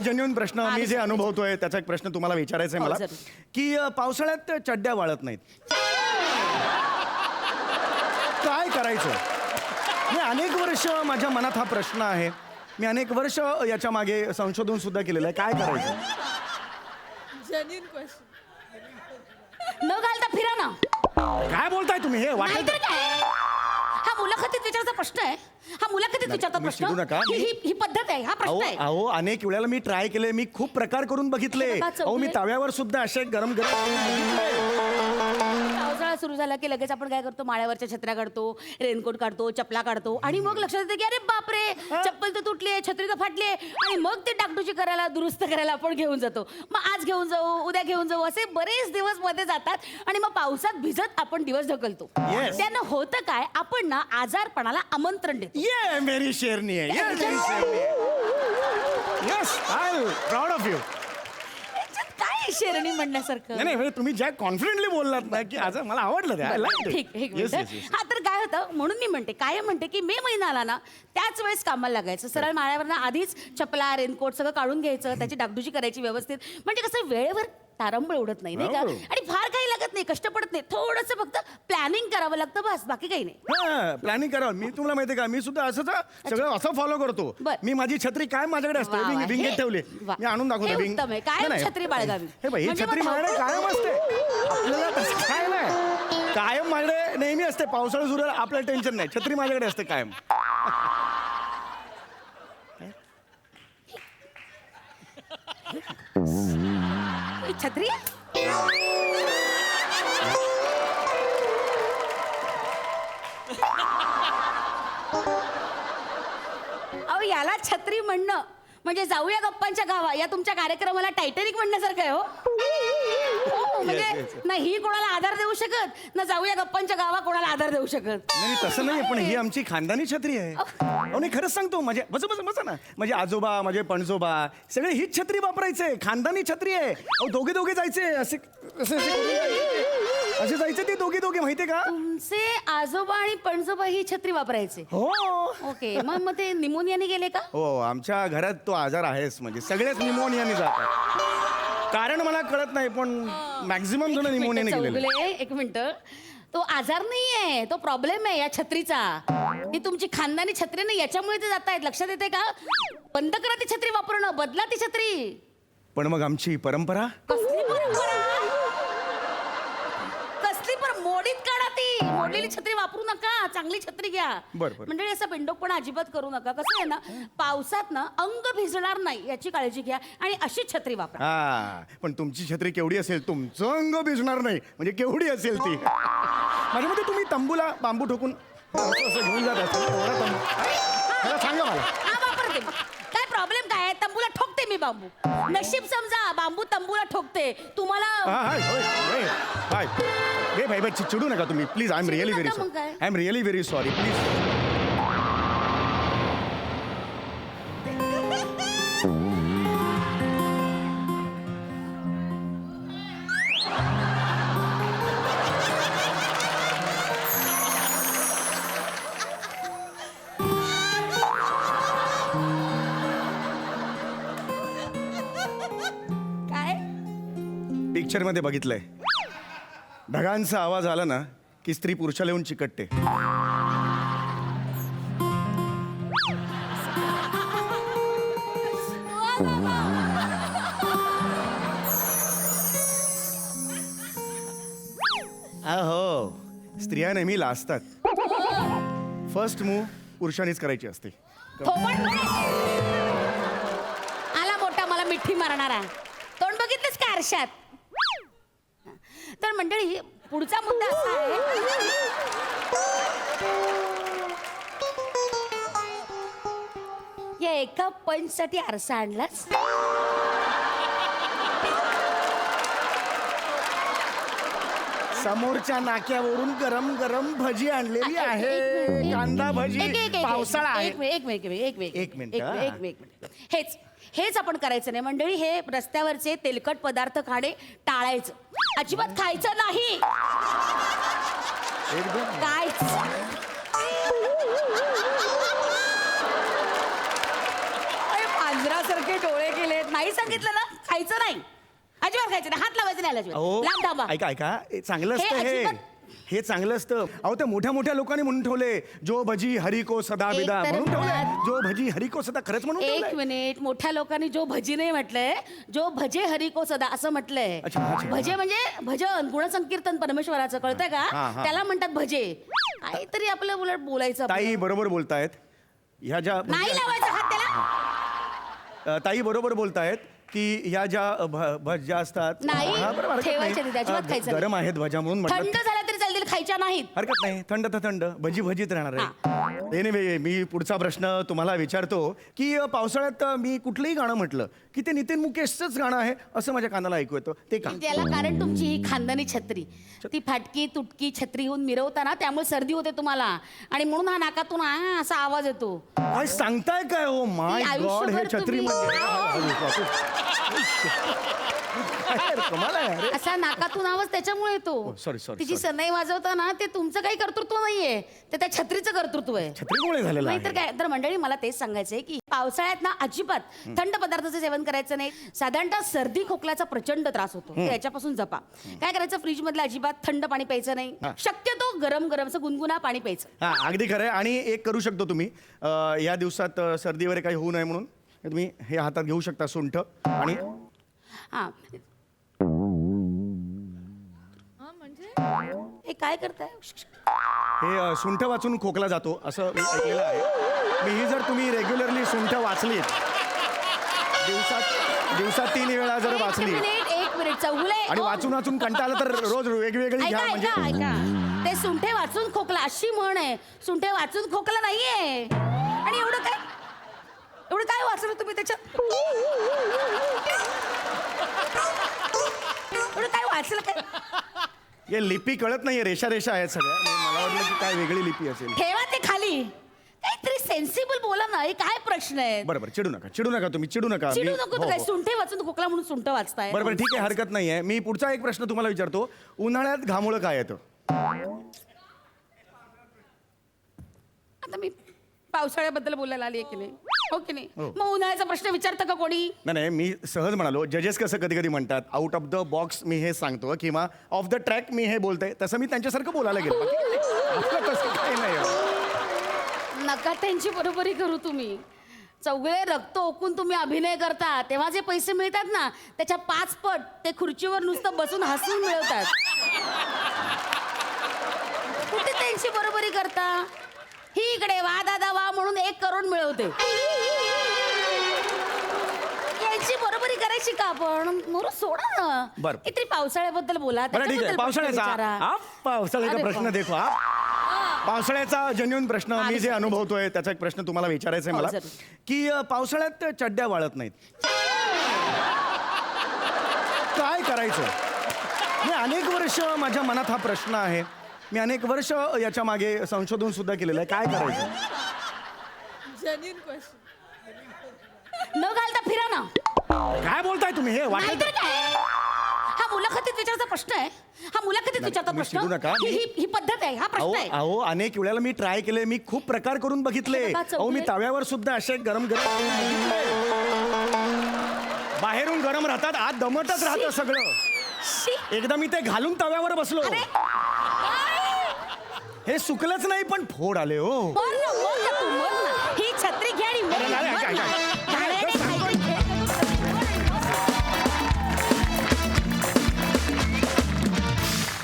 Genuine प्रश्न मी जे अनुभवतोय त्याचा एक प्रश्न तुम्हाला विचारायचा आहे मला की पावसाळ्यात चड्ड्या वाळत नाहीत, काय करायचं? मी अनेक वर्ष माझ्या मनात हा प्रश्न आहे. मी अनेक वर्ष याच्या मागे संशोधन सुद्धा केलेलं आहे. काय करायचं? Genuine question. न घालता फिरा ना. काय बोलताय तुम्ही? हे वाटत नाहीतर काय? हा मुलाखतीत विचारायचा प्रश्न आहे. हा मुलाखतीत विचारता तुम्ही चिडू नका. प्रश्न. ही पद्धत आहे. हा प्रश्न आहे. अहो अनेक वेळेला मी ट्राय केले. मी खूप प्रकार करून बघितले. बघा, चौगले. मी तव्यावर सुद्धा असे गरम पावसाळा सुरू झाला की लगेच आपण काय करतो, माळ्यावरच्या छत्र्या काढतो, रेनकोट काढतो, चपला काढतो आणि मग लक्षात येतं की अरे बापरे, चप्पल तर तुटली आहे, छत्री तर फाटली आहे आणि मग ते डागडुजी करायला, दुरुस्त करायला आपण घेऊन जातो. मग आज घेऊन जाऊ, उद्या घेऊन जाऊ, असे बरेच दिवस मध्ये जातात आणि मग पावसात भिजत आपण दिवस ढकलतो. Yes. त्यानं होतं काय, आपण ना आजारपणाला आमंत्रण देतो. ये मेरी शेरनी आहे. Yes, I am proud of you. याच्यात काय शेरणी म्हणण्यासारखं? नाही नाही, तुम्ही ज्या कॉन्फिडेंटली बोललात ना की आज मला आवडलं ते. I liked it. ठीक एक Yes, मिनिट. yes, yes. हा तर काय होतं, म्हणून मी म्हणते, कायम म्हणते की मे महिना आला ना त्याच वेळेस कामाला लागायचं. सरळ माळ्यावर आधीच चपला, रेनकोट सगळं काढून घ्यायचं, त्याची डागडुजी करायची व्यवस्थित. म्हणजे कसं वेळेवर तारंबळ उडत नाही, नाही का? हो. आणि फार काही लागत नाही, कष्ट पडत नाही. थोडंसं फक्त प्लॅनिंग करावं लागतं, बस, बाकी काही नाही. हा प्लॅनिंग करावं. मी तुम्हाला माहितीये का, मी सुद्धा असंच सगळं असं फॉलो करतो. बर. मी माझी छत्री काय माझ्याकडे असते, वा, वा. विंगेत हे- ठेवली. वा. मी आणून दाखवतो. हे विंग- उत्तम आहे. कायम नाही, नाही. छत्री बाळगावी. हे बाई, ही म्हणजे छत्री मग माझ्याकडे कायम असते. आपल्याला तसं काय नाही, कायम माझ्याकडे नेहमी असते. पावसाळा सुरू झाला, आपल्याला टेन्शन नाही, छत्री माझ्याकडे असते कायम. ही छत्री आहे? अहो याला छत्री म्हणणं म्हणजे जाऊया गप्पांच्या गावा या तुमच्या कार्यक्रमाला टायटॅनिक म्हणण्यासारखं आहे. हो म्हणजे Yes, yes, yes. ना ही कोणाला आधार देऊ शकत, ना जाऊया गप्पांच्या गावा कोणाला आधार देऊ शकत. नाही तसं नाही, पण ही आमची खानदानी छत्री आहे. अहो नाही, खरंच सांगतो. माझे बस ना, माझे आजोबा, माझे पणजोबा सगळे हीच छत्री वापरायचे. खानदानी छत्री आहे. अहो दोघे जायचे असे असे जायचे ते दोघे माहितीये का? तुमचे आजोबा आणि पणजोबा ही छत्री वापरायचे. हो ओके, मग ते निमोनियाने गेले का? हो, आमच्या घरात तो आजार आहेच. म्हणजे सगळेच निमोनियाने जातात. कारण मला कळत नाही, पण मॅक्झिमम जण निमोनियाने गेलेले. चौगुले, एक मिनिट. तो आजार नाहीये, तो प्रॉब्लेम आहे या छत्रीचा. ही तुमची खानदानी छत्री नाही, याच्यामुळे ते जात आहेत. लक्षात येते का? बंद करा ती छत्री वापरणं, बदला ती छत्री. पण मग आमची परंपरा? कसली परंपरा? कसली मोडीत काढा ती. मोडलेली छत्री वापरू नका, चांगली छत्री घ्या. बरं. म्हणजे असं बिंडोकपणा अजिबात करू नका. कसं आहे ना, पावसात ना अंग भिजणार नाही याची काळजी घ्या आणि अशी छत्री वापरा. हा, पण तुमची छत्री केवढी असेल, तुमचं अंग भिजणार नाही म्हणजे केवढी असेल ती? माझ्या मते तुम्ही तंबूला बांबू ठोकून असं घेऊन जात असाल. एवढा तंबू मला सांगा मला. हा वापरते. काय प्रॉब्लेम काय आहे? तंबूला ठोकते मी बांबू. नशीब समजा, बांबू तंबूला ठोकते. तुम्हाला भाई चिडू नका तुम्ही please. I am really very नका मग सॉरी. काय? I am really very sorry please. काय? पिक्चर मध्ये बघितलंय, ढगांचा आवाज आला ना की स्त्री पुरुषाला येऊन चिकटते. अहो स्त्रिया नेहमी लाजतात. फर्स्ट मूव पुरुषांनीच करायची असते. थोबाड आला मोठा मला मिठी मारणारा. तोंड बघितलंस का आरशात? तर मंडळी, पुढचा मुद्दा असा आहे, या एका पंचसाठी आरसा आणलास? समोरच्या नाक्यावरून गरम गरम भजी आणलेली आहे. कांदा भजी. पावसाळा आहे. एक मिनिट, हा. मिनिट. हेच आपण करायचं नाही मंडळी. हे रस्त्यावरचे तेलकट पदार्थ खाणे टाळायचं, अजिबात खायचं नाही. एकदम काय पांजरासारखे डोळे केलेत, नाही सांगितलं ना खायचं नाही, अजिबात खायचं नाही, हात लावायचं नाही अजिबात. अहो लांब थांबा. ऐका ऐका हे चांगलं हे असतं हे अजिबात- हे चांगलं असतं. अहो ते मोठ्या मोठ्या लोकांनी म्हणून ठेवले जो भजी हरी को सदा एक बिदा तर म्हणून ठेवले. मुळात- जो भजी हरी को सदा खरंच म्हणून एक ठेवलंय. मिनिट, मोठ्या लोकांनी जो भजी नाही म्हटलंय, जो भजे हरी को सदा असं म्हटलंय. अच्छा, अच्छा. भजे म्हणजे भजन गुणसंकीर्तन परमेश्वराचं, कळतंय का? हा, हा. त्याला म्हणतात भजे. काहीतरी आपलं उलट बोलायचं आपलं. ताई बरोबर बोलतायत ह्या ज्या नाही लावायचा हात त्याला. ताई बरोबर बोलतायत की ह्या ज्या भज्या असतात नाही, हा, बरोबर, हरकत ठेवायच्या नाही, अजिबात खायचं नाही. गरम आहेत भज्या म्हणून थंड म्हटलं झाल्या तरी चालतील, खायच्या नाहीत. हरकत नाही. थंड तर थंड भजी भजीत राहणार आहे. एनिवे मी पुढचा प्रश्न तुम्हाला विचारतो की पावसाळ्यात मी कुठलंही गाणं म्हटलं की ते नितीन मुकेशचंच गाणं आहे असं माझ्या कानाला ऐकू येतं, ते का? त्याला कारण तुमची ही खानदानी छत्री, ती फाटकी तुटकी छत्री होऊन मिरवताना त्यामुळे सर्दी होते तुम्हाला, आणि म्हणून हा नाकातून असा आवाज येतो. काय सांगताय काय हो माय ती गॉड, हे आयुष्यभर छत्री तुम्ही- कमाल आहे अरे. असा नाकातून आवाज त्याच्यामुळे येतो. sorry, sorry, तिची sorry. सनई वाजवताना ते तुमचं काही कर्तृत्व नाहीये, ते त्या छत्रीचं कर्तृत्व आहे. छत्रीमुळे झालेलं नाही तर आहे. काय. तर मंडळी मला तेच सांगायचंय की पावसाळ्यात ना अजिबात थंड पदार्थाचं सेवन करायचं नाही. साधारणतः सर्दी खोकल्याचा प्रचंड त्रास होतो, तर याच्यापासून जपा. काय करायचं, फ्रीज मधलं अजिबात थंड पाणी प्यायचं नाही, हा. शक्यतो गरम गरम असं गुणगुना पाणी प्यायचं. हा अगदी खरं आहे. आणि एक करू शकतो तुम्ही या दिवसात सर्दी वगैरे काही होऊ नये म्हणून तुम्ही हे हातात घेऊ शकता सुंठ आणि हा, हा म्हणजे हे काय करताय? हे सुंठ वाचून खोकला जातो असं मी ऐकलेलं आहे. मी ही जर तुम्ही रेग्युलरली सुंठ वाचली दिवसात 3 वेळा जर वाचली एक मिनिट चौगुले. आणि वाचून वाचून कंटाळलं तर रोज वेगवेगळी घ्या ऐका म्हणजे ऐका ऐका, ते सुंठे वाचून खोकला अशी म्हण आहे. सुंठे वाचून खोकला नाहीये. आणि एवढं काय वाचलं तुम्ही त्याच्यात? एवढं काय वाचलं काय? हे लिपी कळत नाहीये, रेषा रेषा आहेत सगळ्या. मला वाटलं की काय वेगळी लिपी असेल. ठेवा ते खाली. काहीतरी सेन्सिबल बोला ना, हे काय प्रश्न आहे? बरं चिडू नका तुम्ही चिडू नका. चिडू मी- नको हो, तर काय, हो. सुंठे वाचून खोकला म्हणून सुंठ वाचताय. बरोबर ठीक आहे, हरकत नाहीये. मी पुढचा एक प्रश्न तुम्हाला विचारतो. उन्हाळ्यात घामोळं काय येतं? आता मी पावसाळ्याबद्दल बोलायला आली आहे की नाही, हो की नाही? हो. मग उन्हाळ्याचा प्रश्न विचारतं का कोणी? नाही मी सहज म्हणालो. जजेस कसं कधी कधी म्हणतात आउट ऑफ द बॉक्स मी हे सांगतो किंवा ऑफ द ट्रॅक मी हे बोलतोय, तसं मी त्यांच्यासारखं बोलायला गेलो. आपलं तसं काही नाही. नका त्यांची बरोबरी करू तुम्ही. चौगळे रक्त ओकून तुम्ही अभिनय करता तेव्हा जे पैसे मिळतात ना, त्याच्या 5 पट ते खुर्चीवर नुसतं बसून हसून मिळवतात. कुठे त्यांची बरोबरी करता? ही इकडे वा दादा वा म्हणून 1 करोड मिळवते. यांची बरोबरी करायची का आपण? मोरू सोडा ना. बरं. किती पावसाळ्याबद्दल बोला, बरं ठीक आहे. त्याच्याबद्दल प्रश्न विचारा. पावसाळ्याचा अरे प्रश्न देखो. पावसाळ्याचा जेन्युइन प्रश्न मी जे अनुभवतोय त्याचा एक प्रश्न तुम्हाला विचारायचा आहे हो, मला जरूर. की पावसाळ्यात चड्ड्या वाळत नाहीत, काय करायचं? मी अनेक वर्ष माझ्या मनात हा प्रश्न आहे. मी अनेक वर्ष याच्या मागे संशोधन सुद्धा केलेलं आहे. काय करायचं? Genuine question. न घालता फिरा ना. काय बोलताय तुम्ही? हे वाटेल नाहीतर काय? हा मुलाखतीत विचारायचा प्रश्न आहे. हा मुलाखतीत विचारता तुम्ही प्रश्न. चिडू नका. ही पद्धत आहे, हा प्रश्न आहे. अहो अनेक वेळेला मी ट्राय केले. मी खूप प्रकार करून बघितले. हे बघा, अहो मी चौगुले. तव्यावर सुद्धा असे गरम बघितले. बाहेरून गरम राहतात, आत दमटच राहतं सगळं. शी. एकदा मी ते घालून तव्यावर बसलो. अरे हे सुकलंच नाही पण फोड आले हो. पण